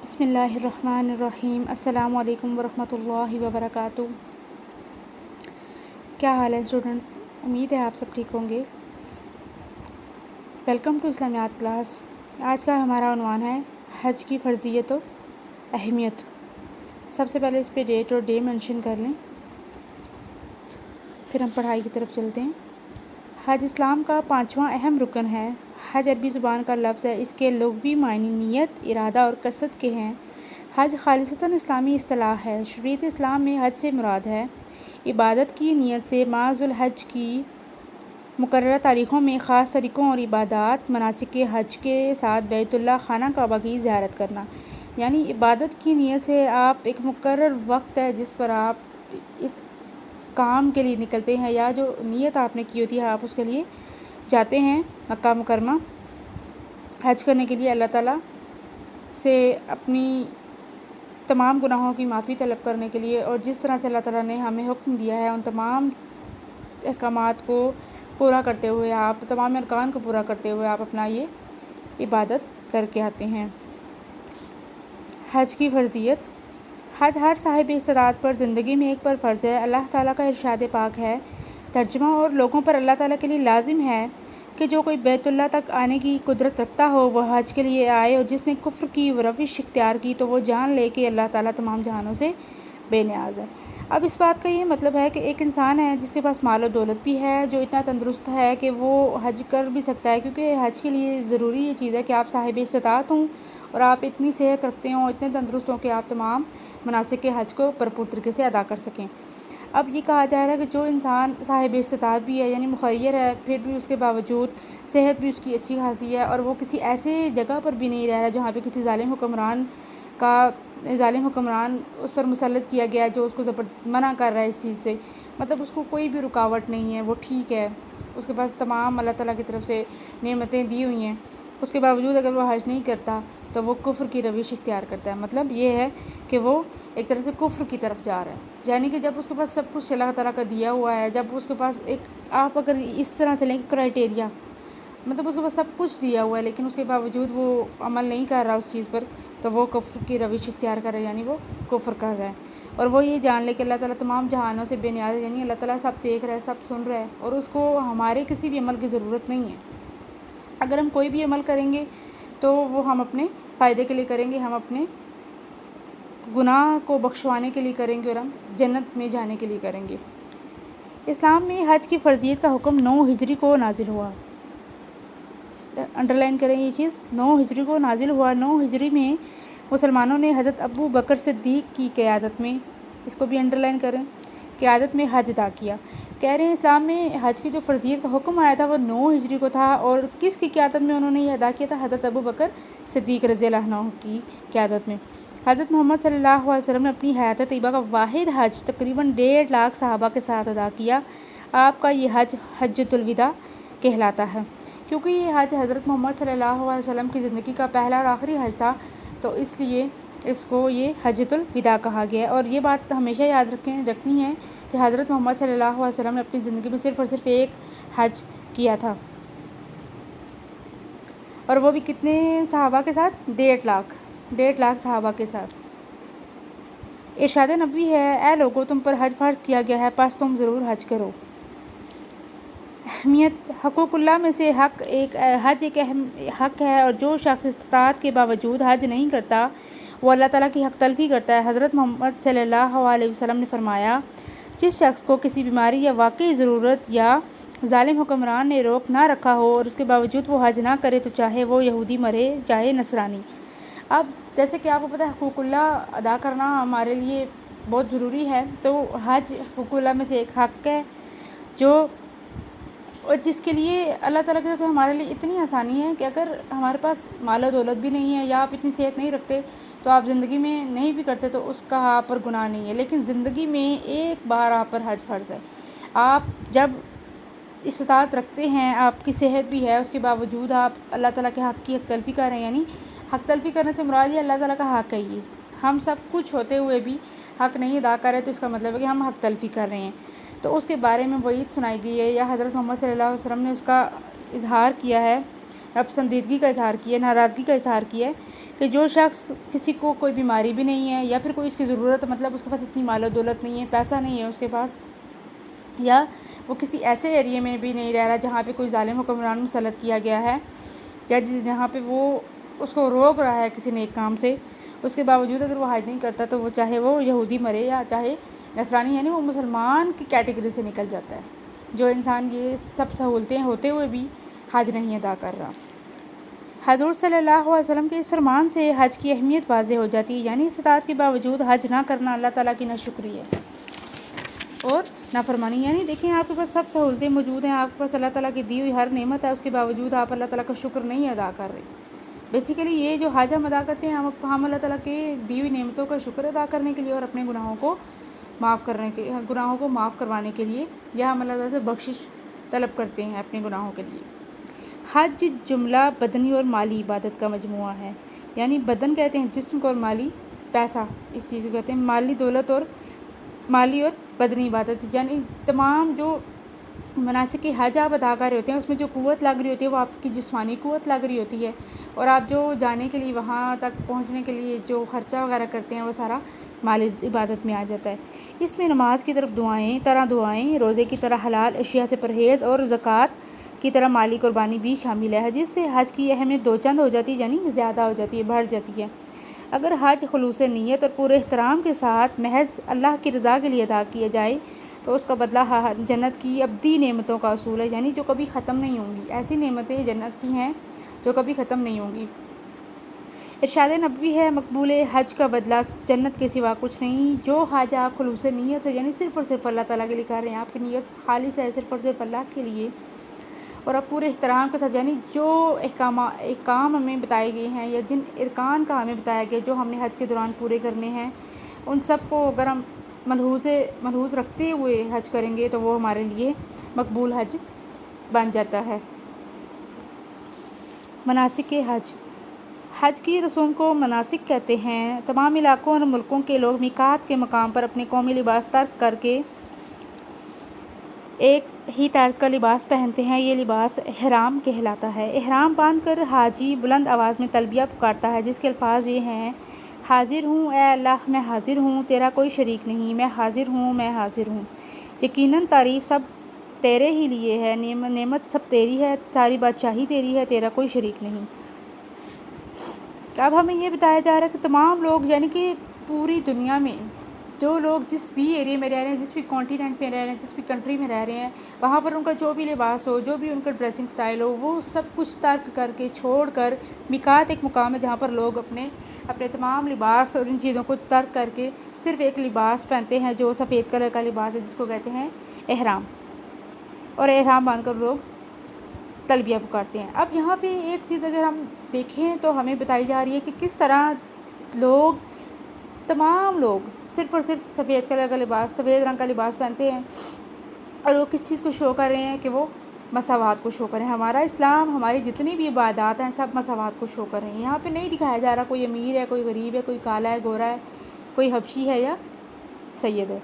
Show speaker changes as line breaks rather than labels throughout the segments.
بسم اللہ الرحمن الرحیم۔ السلام علیکم ورحمۃ اللہ وبرکاتہ۔ کیا حال ہے اسٹوڈنٹس؟ امید ہے آپ سب ٹھیک ہوں گے۔ ویلکم ٹو اسلامیات کلاس۔ آج کا ہمارا عنوان ہے حج کی فرضیت و اہمیت۔ سب سے پہلے اس پہ ڈیٹ اور ڈے مینشن کر لیں، پھر ہم پڑھائی کی طرف چلتے ہیں۔ حج اسلام کا 5واں اہم رکن ہے۔ حج عربی زبان کا لفظ ہے، اس کے لغوی معنی نیت، ارادہ اور قصد کے ہیں۔ حج خالصتاً اسلامی اصطلاح ہے۔ شریعت اسلام میں حج سے مراد ہے عبادت کی نیت سے ماہ ذوالحج کی مقررہ تاریخوں میں خاص طریقوں اور عبادات مناسک حج کے ساتھ بیت اللہ خانہ کعبہ کی زیارت کرنا۔ یعنی عبادت کی نیت سے آپ ایک مقرر وقت ہے جس پر آپ اس کام کے لیے نکلتے ہیں، یا جو نیت آپ نے کی ہوتی ہے آپ اس کے لیے جاتے ہیں مکہ مکرمہ حج کرنے کے لیے، اللہ تعالیٰ سے اپنی تمام گناہوں کی معافی طلب کرنے کے لیے، اور جس طرح سے اللہ تعالیٰ نے ہمیں حکم دیا ہے ان تمام احکامات کو پورا کرتے ہوئے، آپ تمام ارکان کو پورا کرتے ہوئے آپ اپنا یہ عبادت کر کے آتے ہیں۔ حج کی فرضیت۔ حج ہر صاحب استطاعت پر زندگی میں ایک پر فرض ہے۔ اللہ تعالیٰ کا ارشاد پاک ہے، ترجمہ: اور لوگوں پر اللہ تعالیٰ کے لیے لازم ہے کہ جو کوئی بیت اللہ تک آنے کی قدرت رکھتا ہو وہ حج کے لیے آئے، اور جس نے کفر کی روش اختیار کی تو وہ جان لے کہ اللہ تعالیٰ تمام جہانوں سے بے نیاز ہے۔ اب اس بات کا یہ مطلب ہے کہ ایک انسان ہے جس کے پاس مال و دولت بھی ہے، جو اتنا تندرست ہے کہ وہ حج کر بھی سکتا ہے، کیونکہ حج کے لیے ضروری یہ چیز ہے کہ آپ صاحب استطاعت ہوں اور آپ اتنی صحت رکھتے ہوں، اتنے تندرست ہوں کہ آپ تمام مناسک حج کو بھرپور طریقے سے ادا کر سکیں۔ اب یہ کہا جا رہا ہے کہ جو انسان صاحب استطاعت بھی ہے، یعنی مخیر ہے، پھر بھی اس کے باوجود صحت بھی اس کی اچھی خاصی ہے، اور وہ کسی ایسے جگہ پر بھی نہیں رہ رہا جہاں پہ کسی ظالم حکمران اس پر مسلط کیا گیا جو اس کو منع کر رہا ہے اس چیز سے، مطلب اس کو کوئی بھی رکاوٹ نہیں ہے، وہ ٹھیک ہے، اس کے پاس تمام اللہ تعالیٰ کی طرف سے نعمتیں دی ہوئی ہیں، اس کے باوجود اگر وہ حج نہیں کرتا تو وہ کفر کی روش اختیار کرتا ہے۔ مطلب یہ ہے کہ وہ ایک طرف سے کفر کی طرف جا رہا ہے، یعنی کہ جب اس کے پاس سب کچھ اللہ تعالیٰ کا دیا ہوا ہے، جب اس کے پاس آپ اگر اس طرح سے لیں کرائٹیریا، مطلب اس کے پاس سب کچھ دیا ہوا ہے لیکن اس کے باوجود وہ عمل نہیں کر رہا اس چیز پر، تو وہ کفر کی روش اختیار کر رہا ہے، یعنی وہ کفر کر رہا ہے۔ اور وہ یہ جان لے کہ اللہ تعالیٰ تمام جہانوں سے بے نیاز ہے، یعنی اللہ تعالیٰ سب دیکھ رہا ہے، سب سن رہا ہے، اور اس کو ہمارے کسی بھی عمل کی ضرورت نہیں ہے۔ اگر ہم کوئی بھی عمل کریں گے تو وہ ہم اپنے فائدے کے لیے کریں گے، ہم اپنے گناہ کو بخشوانے کے لیے کریں گے، اور ہم جنت میں جانے کے لیے کریں گے۔ اسلام میں حج کی فرضیت کا حکم 9 ہجری کو نازل ہوا۔ انڈرلائن کریں یہ چیز، 9 ہجری کو نازل ہوا۔ 9 ہجری میں مسلمانوں نے حضرت ابو بکر صدیق کی قیادت میں، اس کو بھی انڈرلائن کریں، قیادت میں حج ادا کیا۔ کہہ رہے ہیں اسلام میں حج کی جو فرضیت کا حکم آیا تھا وہ 9 ہجری کو تھا، اور کس کی قیادت میں انہوں نے یہ ادا کیا تھا؟ حضرت ابو بکر صدیق رضی اللہ عنہ کی قیادت میں۔ حضرت محمد صلی اللہ علیہ وسلم نے اپنی حیات طیبہ کا واحد حج تقریباً 1.5 لاکھ صحابہ کے ساتھ ادا کیا۔ آپ کا یہ حج حجۃ الوداع کہلاتا ہے، کیونکہ یہ حج حضرت محمد صلی اللہ علیہ وسلم کی زندگی کا پہلا اور آخری حج تھا، تو اس لیے اس کو یہ حجۃ الوداع کہا گیا ہے۔ اور یہ بات ہمیشہ یاد رکھنی ہے کہ حضرت محمد صلی اللہ علیہ وسلم نے اپنی زندگی میں صرف اور صرف ایک حج کیا تھا، اور وہ بھی کتنے صحابہ کے ساتھ؟ 1.5 لاکھ صحابہ کے ساتھ۔ ارشاد نبوی ہے، اے لوگو تم پر حج فرض کیا گیا ہے، پس تم ضرور حج کرو۔ اہمیت۔ حقوق اللہ میں سے حج ایک اہم حق ہے، اور جو شخص استطاعت کے باوجود حج نہیں کرتا وہ اللہ تعالیٰ کی حق تلفی کرتا ہے۔ حضرت محمد صلی اللہ علیہ وسلم نے فرمایا، جس شخص کو کسی بیماری یا واقعی ضرورت یا ظالم حکمران نے روک نہ رکھا ہو اور اس کے باوجود وہ حج نہ کرے تو چاہے وہ یہودی مرے چاہے نصرانی۔ اب جیسے کہ آپ کو پتہ ہے حقوق اللہ ادا کرنا ہمارے لیے بہت ضروری ہے، تو حج حقوق اللہ میں سے ایک حق ہے جس کے لیے اللہ تعالیٰ کی طرف سے ہمارے لیے اتنی آسانی ہے کہ اگر ہمارے پاس مال و دولت بھی نہیں ہے یا آپ اتنی صحت نہیں رکھتے تو آپ زندگی میں نہیں بھی کرتے تو اس کا آپ پر گناہ نہیں ہے، لیکن زندگی میں ایک بار آپ پر حج فرض ہے۔ آپ جب استطاعت رکھتے ہیں، آپ کی صحت بھی ہے، اس کے باوجود آپ اللہ تعالیٰ کے حق کی حق تلفی کر رہے ہیں، یعنی حق تلفی کرنے سے مراد یہ اللہ تعالیٰ کا حق ہے، یہ ہم سب کچھ ہوتے ہوئے بھی حق نہیں ادا کر رہے تو اس کا مطلب ہے کہ ہم حق تلفی کر رہے ہیں، تو اس کے بارے میں وعید سنائی گئی ہے، یا حضرت محمد صلی اللہ علیہ وسلم نے اس کا اظہار کیا ہے ناپسندیدگی کا اظہار کیا ہے، ناراضگی کا اظہار کیا ہے کہ جو شخص کسی کو کوئی بیماری بھی نہیں ہے یا پھر کوئی اس کی ضرورت، مطلب اس کے پاس اتنی مال و دولت نہیں ہے، پیسہ نہیں ہے اس کے پاس، یا وہ کسی ایسے ایریے میں بھی نہیں رہ رہا جہاں پہ کوئی ظالم حکمران مسلط کیا گیا ہے یا جہاں پہ وہ اس کو روک رہا ہے کسی نیک کام سے، اس کے باوجود اگر وہ حج نہیں کرتا تو وہ چاہے وہ یہودی مرے یا چاہے نصرانی، یعنی وہ مسلمان کی کیٹیگری سے نکل جاتا ہے، جو انسان یہ سب سہولتیں ہوتے ہوئے بھی حج نہیں ادا کر رہا۔ حضور صلی اللہ علیہ وسلم کے اس فرمان سے حج کی اہمیت واضح ہو جاتی ہے، یعنی استطاعت کے باوجود حج نہ کرنا اللہ تعالیٰ کی ناشکری ہے اور نافرمانی۔ یعنی دیکھیں آپ کے پاس سب سہولتیں موجود ہیں، آپ کے پاس اللہ تعالیٰ کی دی ہوئی ہر نعمت ہے، اس کے باوجود آپ اللہ تعالیٰ کا شکر نہیں ادا کر رہے۔ بیسیکلی یہ جو حج ہم ادا کرتے ہیں، ہم اللہ تعالیٰ کے دی ہوئی نعمتوں کا شکر ادا کرنے کے لیے اور اپنے گناہوں کو معاف کروانے کے لیے، یا ہم اللہ تعالیٰ سے بخشش طلب کرتے ہیں اپنے گناہوں کے لیے۔ حج جملہ بدنی اور مالی عبادت کا مجموعہ ہے، یعنی بدن کہتے ہیں جسم کو اور مالی پیسہ، اس چیز کو کہتے ہیں مالی دولت اور مالی اور بدنی عبادت، یعنی تمام جو مناسک حج آپ ادا کر رہے ہوتے ہیں اس میں جو قوت لگ رہی ہوتی ہے وہ آپ کی جسمانی قوت لگ رہی ہوتی ہے، اور آپ جو جانے کے لیے وہاں تک پہنچنے کے لیے جو خرچہ وغیرہ کرتے ہیں وہ سارا مالی عبادت میں آ جاتا ہے۔ اس میں نماز کی طرف دعائیں، روزے کی طرح حلال اشیاء سے پرہیز اور زکوٰۃ کی طرح مالی قربانی بھی شامل ہے، جس سے حج کی اہمیت دو چند ہو جاتی ہے، یعنی زیادہ ہو جاتی ہے، بڑھ جاتی ہے۔ اگر حج خلوص نیت اور پورے احترام کے ساتھ محض اللہ کی رضا کے لیے ادا کیا جائے تو اس کا بدلہ جنت کی ابدی نعمتوں کا حصول ہے، یعنی جو کبھی ختم نہیں ہوں گی، ایسی نعمتیں جنت کی ہیں جو کبھی ختم نہیں ہوں گی۔ ارشاد نبوی ہے، مقبول حج کا بدلہ جنت کے سوا کچھ نہیں۔ جو حج آپ خلوص نیت ہے، یعنی صرف اور صرف اللہ تعالیٰ کے لیے کر رہے ہیں، آپ کی نیت خالص ہے صرف اور صرف اللہ کے لیے، اور آپ پورے احترام کے ساتھ، یعنی جو احکام ہمیں بتائے گئے ہیں یا جن ارکان کا ہمیں بتایا گیا جو ہم نے حج کے دوران پورے کرنے ہیں، ان سب کو اگر ہم ملحوظ رکھتے ہوئے حج کریں گے تو وہ ہمارے لیے مقبول حج بن جاتا ہے۔ مناسک حج کی رسوم کو مناسک کہتے ہیں۔ تمام علاقوں اور ملکوں کے لوگ میقات کے مقام پر اپنے قومی لباس ترک کر کے ایک ہی طرز کا لباس پہنتے ہیں، یہ لباس احرام کہلاتا ہے۔ احرام باندھ کر حاجی بلند آواز میں تلبیہ پکارتا ہے، جس کے الفاظ یہ ہیں: حاضر ہوں اے اللہ، میں حاضر ہوں، تیرا کوئی شریک نہیں، میں حاضر ہوں، میں حاضر ہوں، یقیناً تعریف سب تیرے ہی لیے ہے، نعمت سب تیری ہے، ساری بادشاہی تیری ہے، تیرا کوئی شریک نہیں۔ اب ہمیں یہ بتایا جا رہا ہے کہ تمام لوگ، یعنی کہ پوری دنیا میں جو لوگ جس بھی ایریا میں رہ رہے ہیں، جس بھی کانٹیننٹ میں رہ رہے ہیں، جس بھی کنٹری میں رہ رہے ہیں، وہاں پر ان کا جو بھی لباس ہو، جو بھی ان کا ڈریسنگ سٹائل ہو، وہ سب کچھ ترک کر کے چھوڑ کر، میقات ایک مقام ہے جہاں پر لوگ اپنے تمام لباس اور ان چیزوں کو ترک کر کے صرف ایک لباس پہنتے ہیں جو سفید کلر کا لباس ہے، جس کو کہتے ہیں احرام، اور احرام باندھ کر لوگ تلبیہ پکارتے ہیں۔ اب یہاں پہ ایک چیز اگر ہم دیکھیں تو ہمیں بتائی جا رہی ہے کہ کس طرح تمام لوگ صرف اور صرف سفید رنگ کا لباس پہنتے ہیں، اور وہ کس چیز کو شو کر رہے ہیں کہ وہ مساوات کو شو کریں۔ ہمارا اسلام، ہماری جتنی بھی عبادات ہیں، سب مساوات کو شو کر رہے ہیں۔ یہاں پہ نہیں دکھایا جا رہا کوئی امیر ہے، کوئی غریب ہے، کوئی کالا ہے، گورا ہے، کوئی حبشی ہے یا سید ہے۔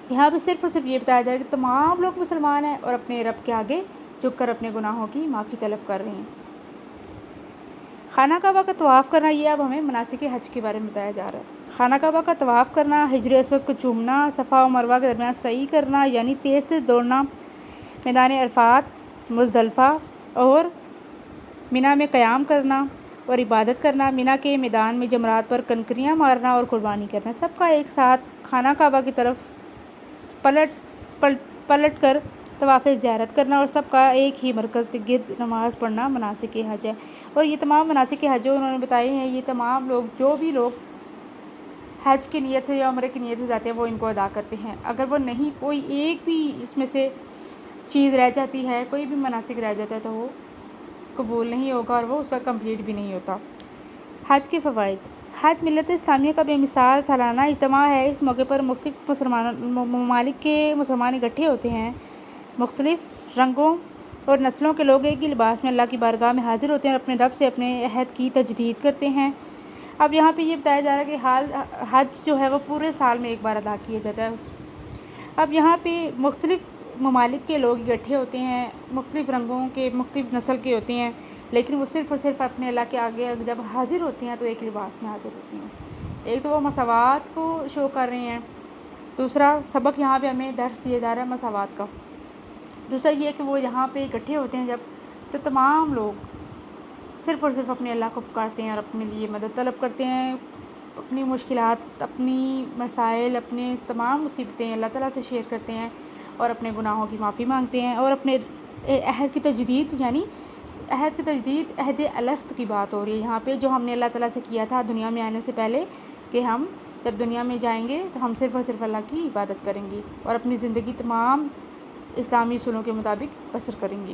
یہاں پہ صرف اور صرف یہ بتایا جا رہا ہے کہ تمام لوگ مسلمان ہیں اور اپنے رب کے آگے جھک کر اپنے گناہوں کی معافی طلب کر رہے ہیں۔ خانہ کعبہ کا طواف کرنا، یہ اب ہمیں مناسک حج کے بارے میں بتایا جا رہا ہے۔ خانہ کعبہ کا طواف کرنا، حجر اسود کو چومنا، صفا و مروہ کے درمیان سعی کرنا یعنی تیز دوڑنا، میدان عرفات، مزدلفہ اور منی میں قیام کرنا اور عبادت کرنا، منی کے میدان میں جمرات پر کنکریاں مارنا اور قربانی کرنا، سب کا ایک ساتھ خانہ کعبہ کی طرف پلٹ کر طواف زیارت کرنا اور سب کا ایک ہی مرکز کے گرد نماز پڑھنا مناسک حج ہے۔ اور یہ تمام مناسک حج جو انہوں نے بتائے ہیں، یہ تمام لوگ، جو بھی لوگ حج کی نیت سے یا عمرے کی نیت سے جاتے ہیں، وہ ان کو ادا کرتے ہیں۔ اگر وہ نہیں، کوئی ایک بھی اس میں سے چیز رہ جاتی ہے، کوئی بھی مناسک رہ جاتا ہے تو وہ قبول نہیں ہوگا اور وہ اس کا کمپلیٹ بھی نہیں ہوتا۔ حج کے فوائد۔ حج ملت اسلامیہ کا بے مثال سالانہ اجتماع ہے۔ اس موقع پر مختلف ممالک کے مسلمان اکٹھے ہوتے ہیں۔ مختلف رنگوں اور نسلوں کے لوگ ایک ہی لباس میں اللہ کی بارگاہ میں حاضر ہوتے ہیں اور اپنے رب سے اپنے عہد کی تجدید کرتے ہیں۔ اب یہاں پہ یہ بتایا جا رہا ہے کہ حج جو ہے وہ پورے سال میں ایک بار ادا کیا جاتا ہے۔ اب یہاں پہ مختلف ممالک کے لوگ اکٹھے ہوتے ہیں، مختلف رنگوں کے، مختلف نسل کے ہوتے ہیں، لیکن وہ صرف اور صرف اپنے اللہ کے آگے جب حاضر ہوتے ہیں تو ایک لباس میں حاضر ہوتے ہیں۔ ایک تو وہ مساوات کو شو کر رہے ہیں، دوسرا سبق یہاں پہ ہمیں درس دیا جا رہا ہے مساوات کا، دوسرا یہ کہ وہ یہاں پہ اکٹھے ہوتے ہیں جب، تو تمام لوگ صرف اور صرف اپنے اللہ کو پکارتے ہیں اور اپنے لیے مدد طلب کرتے ہیں، اپنی مشکلات، اپنی مسائل، اپنے تمام مصیبتیں اللہ تعالیٰ سے شیئر کرتے ہیں اور اپنے گناہوں کی معافی مانگتے ہیں، اور اپنے عہد کی تجدید، یعنی عہد الست کی بات ہو رہی ہے یہاں پہ، جو ہم نے اللہ تعالیٰ سے کیا تھا دنیا میں آنے سے پہلے، کہ ہم جب دنیا میں جائیں گے تو ہم صرف اور صرف اللہ کی عبادت کریں گے اور اپنی زندگی تمام اسلامی اصولوں کے مطابق بسر کریں گے۔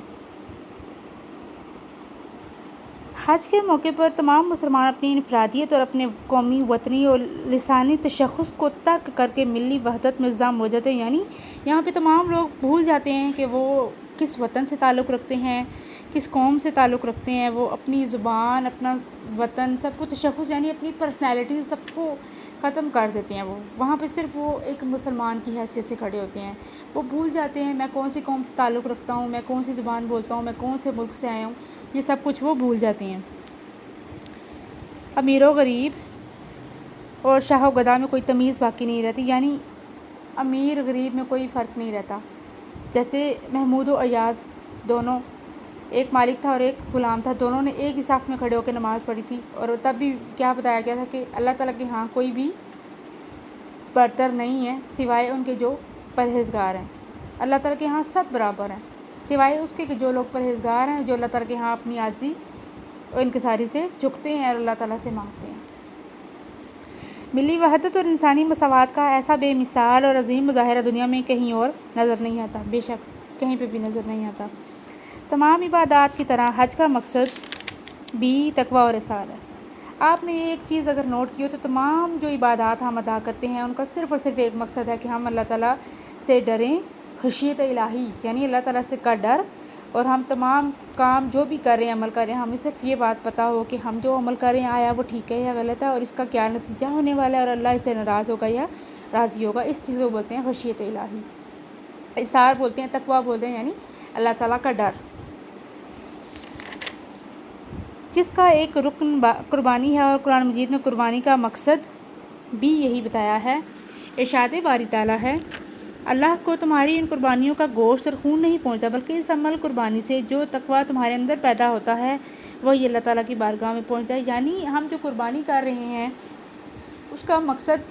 حج کے موقع پر تمام مسلمان اپنی انفرادیت اور اپنے قومی، وطنی اور لسانی تشخص کو ترک کر کے ملی وحدت میں ضم ہو جاتے ہیں، یعنی یہاں پہ تمام لوگ بھول جاتے ہیں کہ وہ کس وطن سے تعلق رکھتے ہیں، کس قوم سے تعلق رکھتے ہیں، وہ اپنی زبان، اپنا وطن، سب کو تشخص یعنی اپنی پرسنالٹی سب کو ختم کر دیتے ہیں۔ وہ وہاں پہ صرف وہ ایک مسلمان کی حیثیت سے کھڑے ہوتے ہیں، وہ بھول جاتے ہیں میں کون سی قوم سے تعلق رکھتا ہوں، میں کون سی زبان بولتا ہوں، میں کون سے ملک سے آیا ہوں، یہ سب کچھ وہ بھول جاتے ہیں۔ امیر و غریب اور شاہ و گدھا میں کوئی تمیز باقی نہیں رہتی، یعنی امیر غریب میں کوئی فرق نہیں رہتا۔ جیسے محمود و ایاز دونوں، ایک مالک تھا اور ایک غلام تھا، دونوں نے ایک ہی صف میں کھڑے ہو کے نماز پڑھی تھی، اور تب بھی کیا بتایا گیا تھا کہ اللہ تعالیٰ کے ہاں کوئی بھی برتر نہیں ہے سوائے ان کے جو پرہیزگار ہیں۔ اللہ تعالیٰ کے ہاں سب برابر ہیں سوائے اس کے کہ جو لوگ پرہیزگار ہیں، جو اللہ تعالیٰ کے ہاں اپنی عاجزی اور انکساری سے جھکتے ہیں اور اللہ تعالیٰ سے مانگتے ہیں۔ ملی وحدت اور انسانی مساوات کا ایسا بے مثال اور عظیم مظاہرہ دنیا میں کہیں اور نظر نہیں آتا، بے شک کہیں پہ بھی نظر نہیں آتا۔ تمام عبادات کی طرح حج کا مقصد بھی تقویٰ اور احسان ہے۔ آپ نے ایک چیز اگر نوٹ کی ہو تو تمام جو عبادات ہم ادا کرتے ہیں ان کا صرف اور صرف ایک مقصد ہے کہ ہم اللہ تعالیٰ سے ڈریں، خشیت الہی یعنی اللہ تعالیٰ سے کا ڈر، اور ہم تمام کام جو بھی کر رہے ہیں، عمل کر رہے ہیں، ہمیں صرف یہ بات پتہ ہو کہ ہم جو عمل کر رہے ہیں آیا وہ ٹھیک ہے یا غلط ہے، اور اس کا کیا نتیجہ ہونے والا ہے، اور اللہ اس سے ناراض ہوگا یا راضی ہوگا۔ اس چیز کو بولتے ہیں خشیت الہی، احسار بولتے ہیں، تقویٰ بولتے ہیں، یعنی اللہ تعالیٰ کا ڈر، جس کا ایک رکن قربانی ہے، اور قرآن مجید میں قربانی کا مقصد بھی یہی بتایا ہے۔ ارشاد باری تعالیٰ ہے، اللہ کو تمہاری ان قربانیوں کا گوشت اور خون نہیں پہنچتا، بلکہ اس عمل قربانی سے جو تقویٰ تمہارے اندر پیدا ہوتا ہے وہی اللہ تعالیٰ کی بارگاہ میں پہنچتا ہے۔ یعنی ہم جو قربانی کر رہے ہیں اس کا مقصد،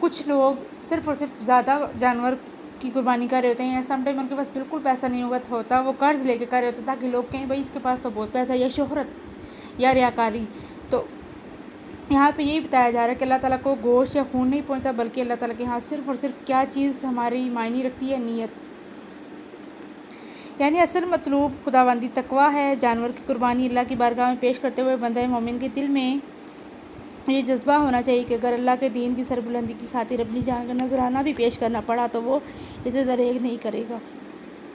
کچھ لوگ صرف اور صرف زیادہ جانور کی قربانی کر رہے ہوتے ہیں، یا سم ٹائم ان کے پاس بالکل پیسہ نہیں ہوتا، وہ قرض لے کے کر رہے ہوتے ہیں تاکہ لوگ کہیں بھائی اس کے پاس تو بہت پیسہ ہے، یا شہرت یا ریاکاری۔ تو یہاں پہ یہی بتایا جا رہا ہے کہ اللہ تعالیٰ کو گوشت یا خون نہیں پہنچتا، بلکہ اللہ تعالیٰ کے ہاں صرف اور صرف کیا چیز ہماری معنی رکھتی ہے، نیت، یعنی اصل مطلوب خداوندی تقویٰ ہے۔ جانور کی قربانی اللہ کی بارگاہ میں پیش کرتے ہوئے بندہ مومن کے دل میں یہ جذبہ ہونا چاہیے کہ اگر اللہ کے دین کی سربلندی کی خاطر اپنی جان کا نذرانہ بھی پیش کرنا پڑا تو وہ اسے دریغ نہیں کرے گا۔